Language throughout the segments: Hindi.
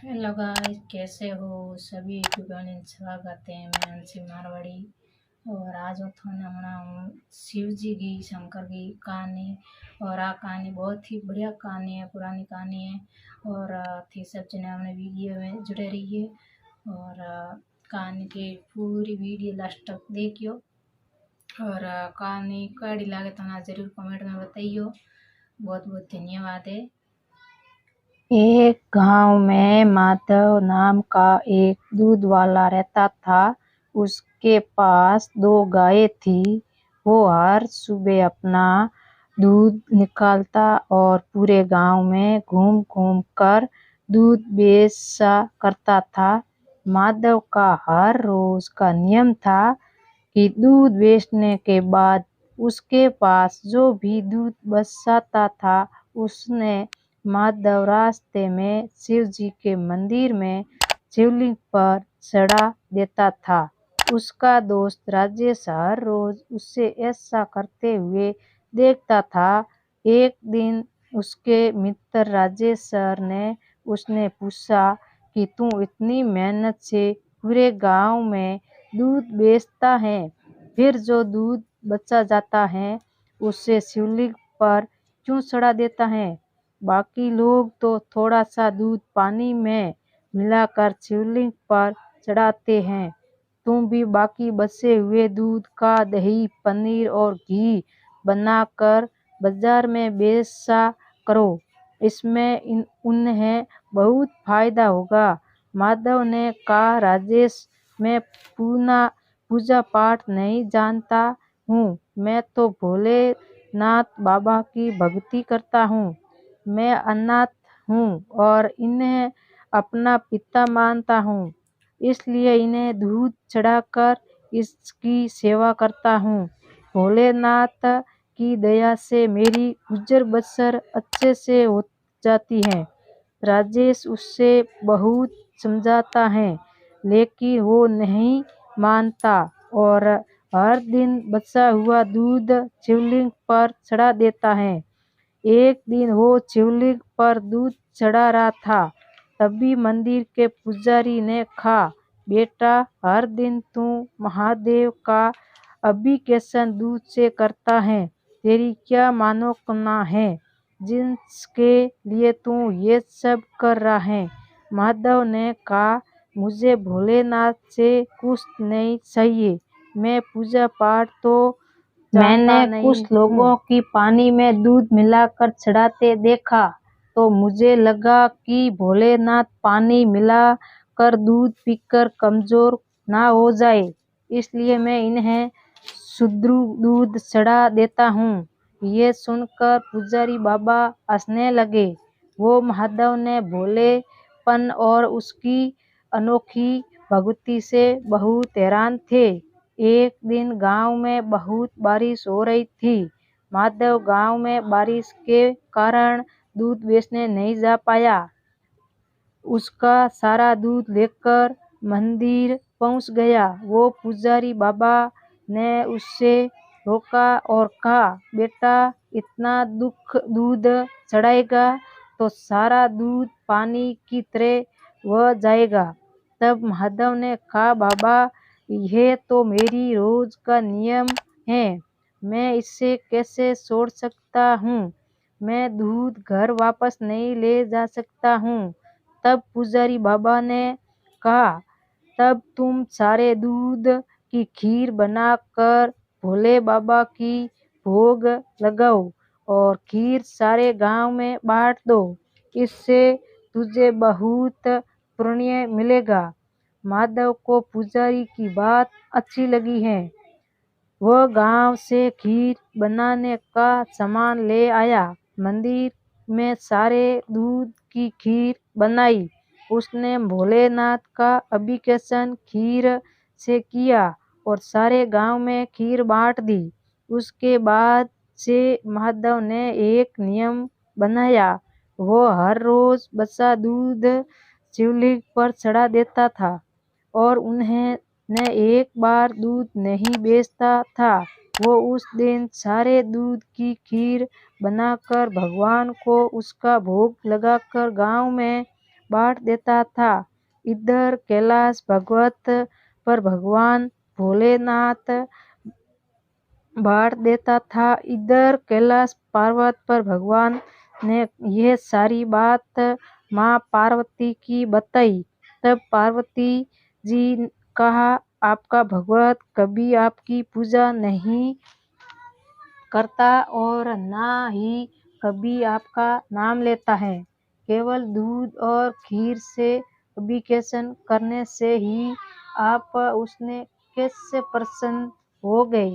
हेलो गाइस, कैसे हो सभी यूट्यूबर। स्वागत है। मैं अंशी मारवाड़ी और आज मैं थाने बनाऊँ शिव जी की शंकर की कहानी। और आ कहानी बहुत ही बढ़िया कहानी है, पुरानी कहानी है। और थी सब जने अपने वीडियो में जुड़े रहिए और कहानी की पूरी वीडियो लास्ट तक देखियो। और कहानी कड़ी लागे तो ना जरूर कमेंट में बताइयो। बहुत बहुत धन्यवाद है। एक गांव में माधव नाम का एक दूध वाला रहता था। उसके पास 2 गायें थी। वो हर सुबह अपना दूध निकालता और पूरे गांव में घूम घूम कर दूध बेचा करता था। माधव का हर रोज का नियम था कि दूध बेचने के बाद उसके पास जो भी दूध बचता था उसने माधव रास्ते में शिव जी के मंदिर में शिवलिंग पर चढ़ा देता था। उसका दोस्त राजेश हर रोज उसे ऐसा करते हुए देखता था। एक दिन उसके मित्र राजेश सर ने उसने पूछा कि तू इतनी मेहनत से पूरे गांव में दूध बेचता है, फिर जो दूध बचा जाता है उसे शिवलिंग पर क्यों चढ़ा देता है? बाकी लोग तो थोड़ा सा दूध पानी में मिलाकर शिवलिंग पर चढ़ाते हैं। तुम भी बाकी बचे हुए दूध का दही, पनीर और घी बनाकर बाजार में बेचा करो। इसमें उन्हें बहुत फायदा होगा। माधव ने कहा, राजेश, मैं पूजा पाठ नहीं जानता हूँ। मैं तो भोलेनाथ बाबा की भक्ति करता हूँ। मैं अनाथ हूँ और इन्हें अपना पिता मानता हूँ, इसलिए इन्हें दूध चढ़ाकर इसकी सेवा करता हूँ। भोलेनाथ की दया से मेरी गुजर बसर अच्छे से हो जाती है। राजेश उससे बहुत समझाता है, लेकिन वो नहीं मानता और हर दिन बचा हुआ दूध शिवलिंग पर चढ़ा देता है। एक दिन वो शिवलिंग पर दूध चढ़ा रहा था, तभी मंदिर के पुजारी ने कहा, बेटा, हर दिन तू महादेव का अभिषेक दूध से करता है। तेरी क्या मनोकामना है जिसके लिए तू ये सब कर रहा है? माधव ने कहा, मुझे भोलेनाथ से कुछ नहीं चाहिए। मैं पूजा पाठ तो मैंने कुछ लोगों की पानी में दूध मिलाकर चढ़ाते देखा, तो मुझे लगा कि भोलेनाथ पानी मिलाकर दूध पीकर कमजोर ना हो जाए, इसलिए मैं इन्हें शुद्ध दूध चढ़ा देता हूँ। ये सुनकर पुजारी बाबा हंसने लगे। वो महादेव ने भोलेपन और उसकी अनोखी भक्ति से बहुत हैरान थे। एक दिन गांव में बहुत बारिश हो रही थी। माधव गांव में बारिश के कारण दूध बेचने नहीं जा पाया। उसका सारा दूध लेकर मंदिर पहुंच गया। वो पुजारी बाबा ने उसे रोका और कहा, बेटा, इतना दूध चढ़ाएगा तो सारा दूध पानी की तरह बह जाएगा। तब महादेव ने कहा, बाबा, यह तो मेरी रोज का नियम है, मैं इसे कैसे छोड़ सकता हूँ? मैं दूध घर वापस नहीं ले जा सकता हूँ। तब पुजारी बाबा ने कहा, तब तुम सारे दूध की खीर बनाकर भोले बाबा की भोग लगाओ और खीर सारे गांव में बांट दो। इससे तुझे बहुत पुण्य मिलेगा। माधव को पुजारी की बात अच्छी लगी है। वह गांव से खीर बनाने का सामान ले आया। मंदिर में सारे दूध की खीर बनाई। उसने भोलेनाथ का अभिषेक खीर से किया और सारे गांव में खीर बांट दी। उसके बाद से माधव ने एक नियम बनाया। वो हर रोज बचा दूध शिवलिंग पर चढ़ा देता था और उन्हें न एक बार दूध नहीं बेचता था। वो उस दिन सारे दूध की खीर बनाकर भगवान को उसका भोग लगाकर गांव में बांट देता था। इधर कैलाश पर्वत पर भगवान भोलेनाथ बांट देता था। इधर कैलाश पर्वत पर भगवान ने यह सारी बात माँ पार्वती की बताई। तब पार्वती जी कहा, आपका भगवत कभी आपकी पूजा नहीं करता और ना ही कभी आपका नाम लेता है। केवल दूध और खीर से अभिषेक करने से ही आप उसने कैसे प्रसन्न हो गए।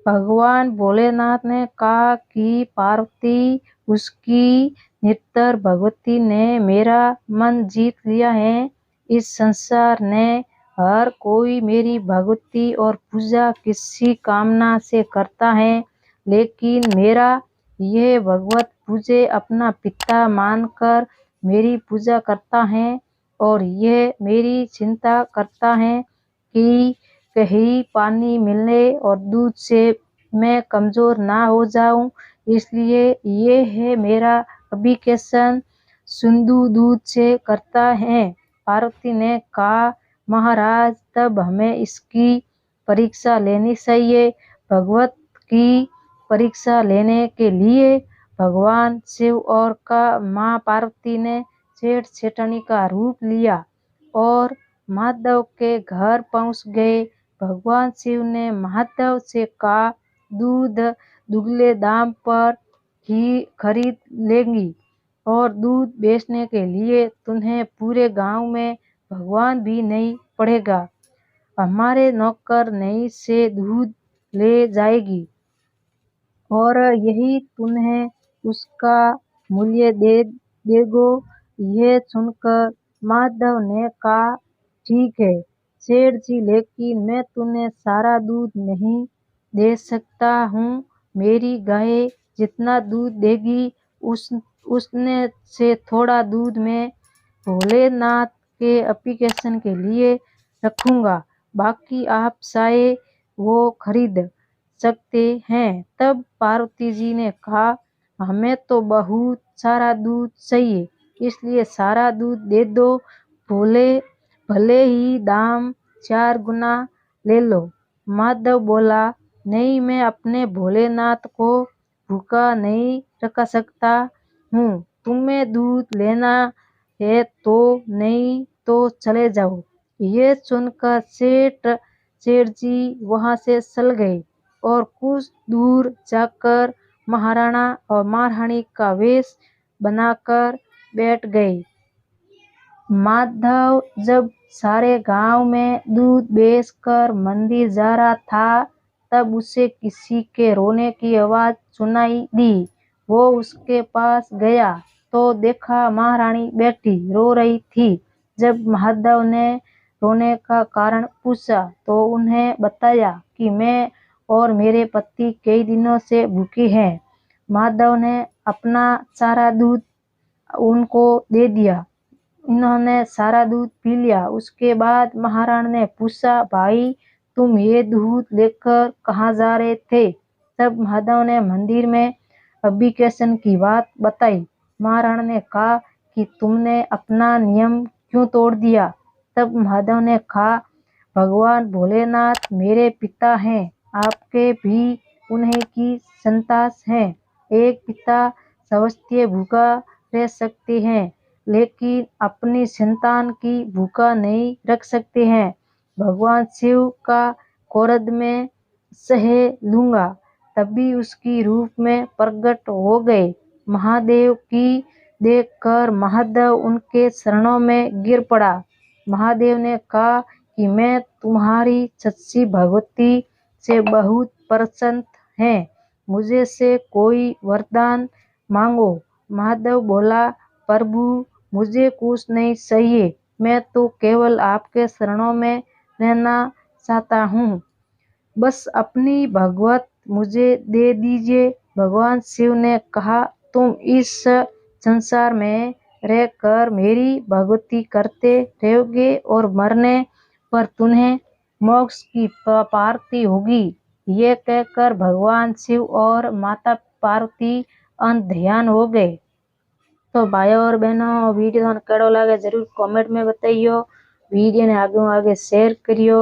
भगवान भोलेनाथ ने कहा कि पार्वती, उसकी निरंतर भक्ति ने मेरा मन जीत लिया है। इस संसार ने हर कोई मेरी भक्ति और पूजा किसी कामना से करता है, लेकिन मेरा यह भगवत मुझे अपना पिता मानकर मेरी पूजा करता है और यह मेरी चिंता करता है कि कहीं पानी मिलने और दूध से मैं कमजोर ना हो जाऊं, इसलिए ये है मेरा अभिषेक सिंधु दूध से करता है। पार्वती ने कहा, महाराज, तब हमें इसकी परीक्षा लेनी चाहिए। भगवत की परीक्षा लेने के लिए भगवान शिव और माँ पार्वती ने सेठ सेठनी का रूप लिया और महादेव के घर पहुंच गए। भगवान शिव ने महादेव से कहा, दूध दुगले दाम पर ही खरीद लेंगी और दूध बेचने के लिए तुम्हें पूरे गांव में भगवान भी नहीं पड़ेगा। हमारे नौकर नहीं से दूध ले जाएगी और यही तुम्हें उसका मूल्य दे देगो। यह सुनकर माधव ने कहा, ठीक है सेठ जी, लेकिन मैं तुम्हें सारा दूध नहीं दे सकता हूँ। मेरी गाय जितना दूध देगी उसने से थोड़ा दूध मैं भोलेनाथ के अभिषेक के लिए रखूंगा, बाकी आप चाहे वो खरीद सकते हैं। तब पार्वती जी ने कहा, हमें तो बहुत सारा दूध चाहिए, इसलिए सारा दूध दे दो। भले ही दाम 4 गुना ले लो। माधव बोला, नहीं, मैं अपने भोलेनाथ को भूखा नहीं रख सकता हूँ। तुम्हें दूध लेना है तो नहीं तो चले जाओ। ये सुनकर सेठ जी वहां से चल गए और कुछ दूर जाकर महाराणा और महारानी का वेश बनाकर बैठ गए। माधव जब सारे गांव में दूध बेचकर मंदिर जा रहा था, तब उसे किसी के रोने की आवाज सुनाई दी। वो उसके पास गया तो देखा महारानी बैठी रो रही थी। जब माधव ने रोने का कारण पूछा तो उन्हें बताया कि मैं और मेरे पति कई दिनों से भूखे हैं। माधव ने अपना सारा दूध उनको दे दिया। इन्होंने सारा दूध पी लिया। उसके बाद महाराणी ने पूछा, भाई तुम ये दूध लेकर कहाँ जा रहे थे? तब माधव ने मंदिर में अभिषेक की बात बताई। महाराणी ने कहा कि तुमने अपना नियम क्यों तोड़ दिया? तब माधव ने कहा, भगवान भोलेनाथ मेरे पिता हैं, आपके भी उन्हीं की संतान हैं। एक पिता स्वास्थ्य भूखा रह सकते हैं, लेकिन अपनी संतान की भूखा नहीं रख सकते हैं। भगवान शिव का क्रोध में सह लूंगा। तभी उसकी रूप में प्रकट हो गए। महादेव की देखकर महादेव उनके चरणों में गिर पड़ा। महादेव ने कहा कि मैं तुम्हारी सच्ची भक्ति से बहुत प्रसन्न है, मुझे से कोई वरदान मांगो। महादेव बोला, प्रभु मुझे कुछ नहीं चाहिए, मैं तो केवल आपके चरणों में रहना चाहता हूँ, बस अपनी भगवत मुझे दे दीजिए। भगवान शिव ने कहा, तुम इस संसार में रहकर मेरी भक्ति करते रहोगे और मरने पर तुम्हें मोक्ष की प्राप्ति होगी। ये कहकर भगवान शिव और माता पार्वती अंतर्ध्यान हो गए। तो भाइयों और बहनों वीडियो थाने केड़ो लागे जरूर कमेंट में बताइयो। वीडियो ने आगे आगे शेयर करियो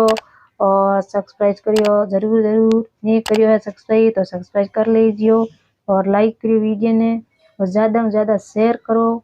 और सब्सक्राइब करियो जरूर जरूर। नहीं करियो है सब्सक्राइब तो सब्सक्राइब कर लीजियो और लाइक करियो वीडियो ने और ज्यादा से ज्यादा शेयर करो।